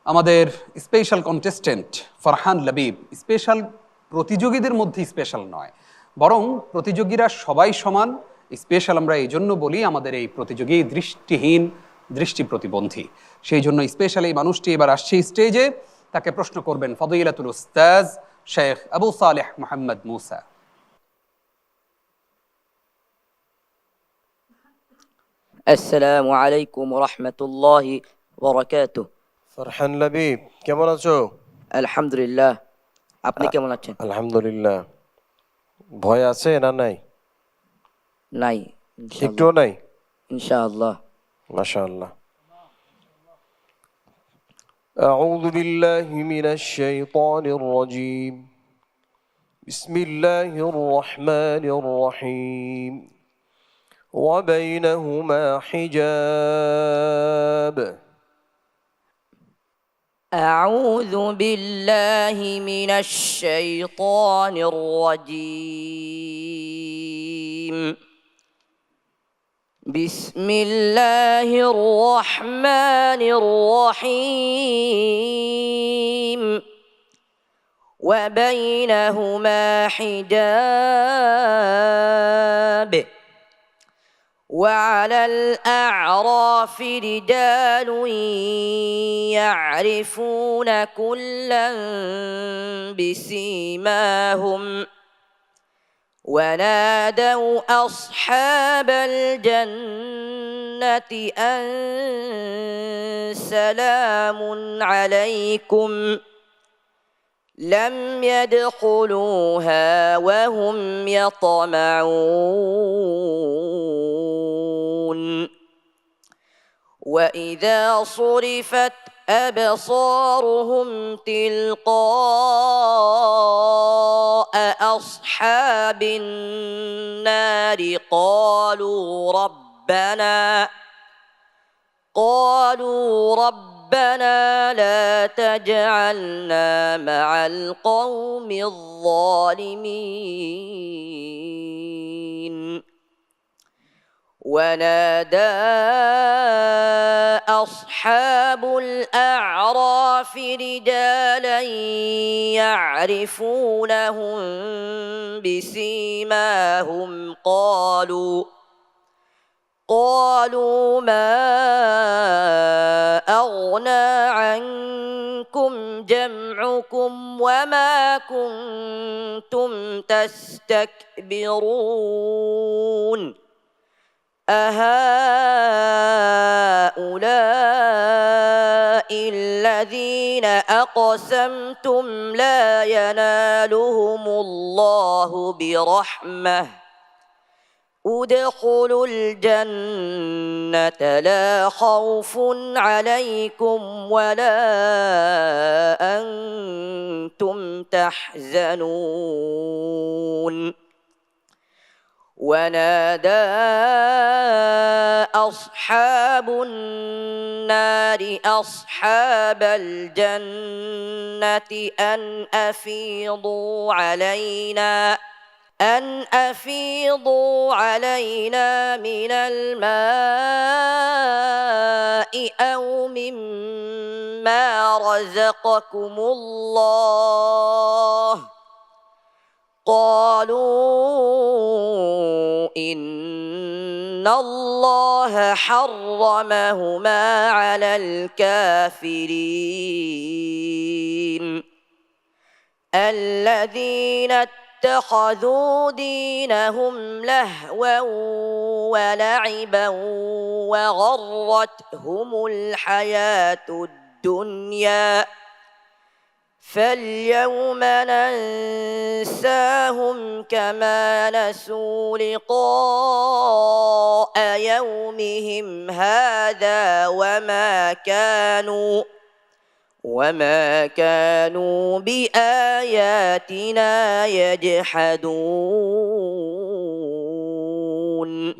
আমাদের special contestant Farhan লবিব স্পেশাল প্রতিযোগীদের মধ্যে স্পেশাল নয়, বরং প্রতিযোগীরা সবাই সমান। স্পেশাল আমরা এই জন্য বলি, আমাদের এই প্রতিযোগী দৃষ্টিহীন, দৃষ্টি প্রতিবন্ধী। সেই জন্য স্পেশাল এই মানুষটি এবার আসছে স্টেজে। তাকে প্রশ্ন করবেন ফদিলাতুল উস্তাজ শেখ আবু সালেহ মোহাম্মদ মুসা। আসসালামু আলাইকুম রহমতুল্লাহি ওয়াবারাকাতুহ। ফারহান লবিব, কেমন আছো? আলহামদুলিল্লাহ, আপনি কেমন আছেন? আলহামদুলিল্লাহ। ভয় আছে না নাই? নাই, একটুও নাই? ইনশাআল্লাহ। মাশাআল্লাহ। أعوذ بالله من الشيطان الرجيم. بسم الله الرحمن الرحيم. وبينهما حجاب. أعوذ بالله من الشيطان الرجيم. بسم الله الرحمن الرحيم. وبينهما حجاب. وعلى الأعراف رجال يعرفون كلا بسيماهم ونادوا أصحاب الجنة أن سلام عليكم لم يدخلوها وهم يطمعون. وإذا صرفت أبصارهم تلقاء أصحاب النار قالوا ربنا لا تجعلنا مع القوم الظالمين. ونادى أصحاب الأعراف رجالا يعرفونهم بسيماهم قالوا ما أغنى عنكم جمعكم وما كنتم تستكبرون أهؤلاء الذين أقسمتم لا ينالهم الله برحمة ادخلوا الجنة لا خوف عليكم ولا أنتم تحزنون. ونادى أصحاب النار أصحاب الجنة أن أفيضوا علينا من الماء أو مما رزقكم الله. قالوا إن الله حرمهما على الكافرين الذين اتخذوا دينهم لهوا ولعبا وغرتهم الحياة الدنيا فاليوم ننساهم كما نسوا لقاء يومهم هذا وما كانوا بآياتنا يجحدون.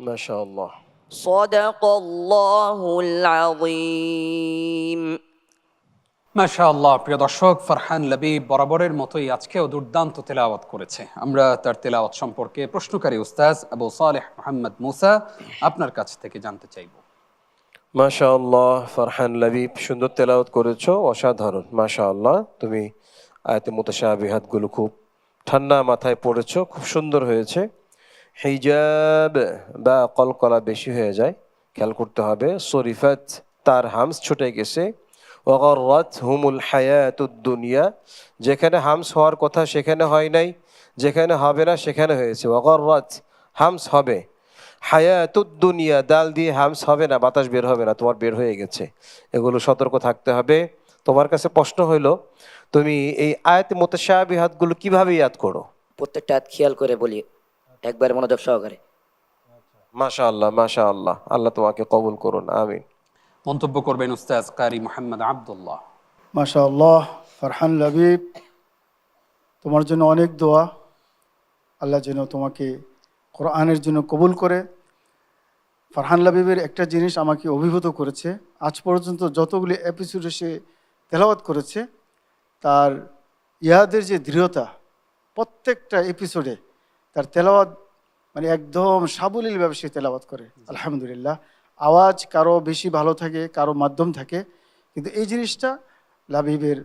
ما شاء الله. صدق الله العظيم. মাশাআল্লাহ। প্রিয় দর্শক, ফারহান লবিব বরাবরের মতোই আজকেও দুর্দান্ত তেলাওয়াত করেছে। আমরা তার তেলাওয়াত সম্পর্কে প্রশ্নকারী উস্তাজ আবু সালেহ মোহাম্মদ মুসা আপনার কাছ থেকে জানতে চাইব। মাশাআল্লাহ ফারহান লাবিব, সুন্দর তেলাওয়াত করেছো, অসাধারণ। মাশাআল্লাহ, তুমি আয়াতে মুতাশাবিহাত গুলো খুব ঠান্ডা মাথায় পড়েছো, খুব সুন্দর হয়েছে। হিজাব বা কলকলা বেশি হয়ে যায়, খেয়াল করতে হবে। সরিফাত, তার হামস ছুটে গেছে। ওয়াগাররাত হুমুল হায়াতুদ দুনিয়া, যেখানে হামস হওয়ার কথা সেখানে হয় নাই, যেখানে হবে না সেখানে হয়েছে। ওয়াগাররাত, হামস হবে। হায়াতুদ দুনিয়া, দাল দিয়ে হামস হবে না, বাতাস বের হবে না, তোমার বের হয়ে গেছে। এগুলো সতর্ক থাকতে হবে। তোমার কাছে প্রশ্ন হইলো, তুমি এই আয়াতে মুতাশাবিহাতগুলো কিভাবে ইয়াদ করো? প্রত্যেকটা হাত খেয়াল করে বলি, একবার মনোযোগ সহকারে। মাশাআল্লাহ মাশাআল্লাহ, আল্লাহ তোমাকে কবুল করুন, আমিন। মন্তব্য করবেন উস্তাজ কারি মোহাম্মদ আব্দুল্লাহ। মাশাআল্লাহ ফারহান লাবিব, তোমার জন্য অনেক দোয়া। আল্লাহ যেন তোমাকে কোরআনের জন্য কবুল করে। ফারহান লাবিবের একটা জিনিস আমাকে অভিভূত করেছে, আজ পর্যন্ত যতগুলি এপিসোডে সে তেলাওয়াত করেছে, তার ইয়াদের যে দৃঢ়তা, প্রত্যেকটা এপিসোডে তার তেলাওয়াত মানে একদম সাবলীলভাবে সে তেলাওয়াত করে। আলহামদুলিল্লাহ। আওয়াজ কারো বেশি ভালো থাকে, কারো মাধ্যম থাকে, কিন্তু এই জিনিসটা লাবিবের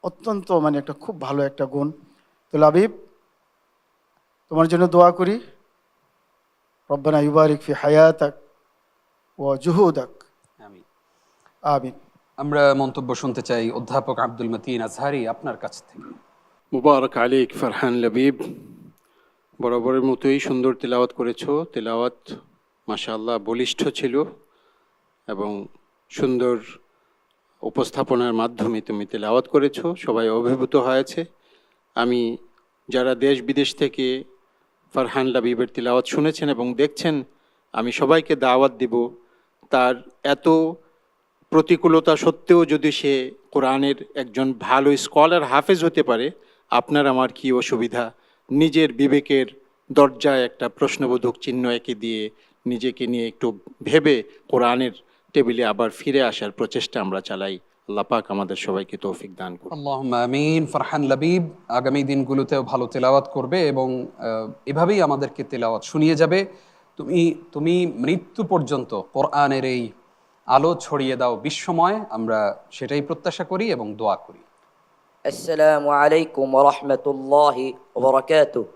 অত্যন্ত মানে একটা খুব ভালো একটা গুণ। তো লাবিব, তোমার জন্য দোয়া করি, রব্বানা ইউবারিক ফি হায়াতাক ওয়া জুহুদাক, আমিন। আমিন। আমরা মন্তব্য শুনতে চাই অধ্যাপক আব্দুল মতিন আজহারি আপনার কাছ থেকে। মুবারক আলাইক ফারহান লাবিব, বরাবরের মতোই সুন্দর তেলাওয়াত করেছো। তেলাওয়াত মাশাআল্লাহ বলিষ্ঠ ছিল এবং সুন্দর উপস্থাপনার মাধ্যমে তুমি তেলাওয়াত করেছো, সবাই অভিভূত হয়েছে। আমি যারা দেশ বিদেশ থেকে ফারহান লাবিবের তেলাওয়াত শুনেছেন এবং দেখছেন, আমি সবাইকে দাওয়াত দিব, তার এত প্রতিকূলতা সত্ত্বেও যদি সে কোরআনের একজন ভালো স্কলার হাফেজ হতে পারে, আপনার আমার কি অসুবিধা? নিজের বিবেকের দরজায় একটা প্রশ্নবোধক চিহ্ন এঁকে দিয়ে নিজেকে নিয়ে একটু ভেবে কোরআনের টেবিলে আবার ফিরে আসার প্রচেষ্টা আমরা চালাই। আল্লাহ পাক আমাদের সবাইকে তৌফিক দান করুন। আল্লাহুম্মা আমিন। ফারহান লাবিব আগামী দিনগুলোতেও ভালো তেলাওয়াত করবে এবং এভাবেই আমাদেরকে তেলাওয়াত শুনিয়ে যাবে। তুমি তুমি মৃত্যু পর্যন্ত কোরআনের এই আলো ছড়িয়ে দাও বিশ্বময়, আমরা সেটাই প্রত্যাশা করি এবং দোয়া করি। আসসালামু আলাইকুম ওয়া রাহমাতুল্লাহি ওয়া বারাকাতুহু।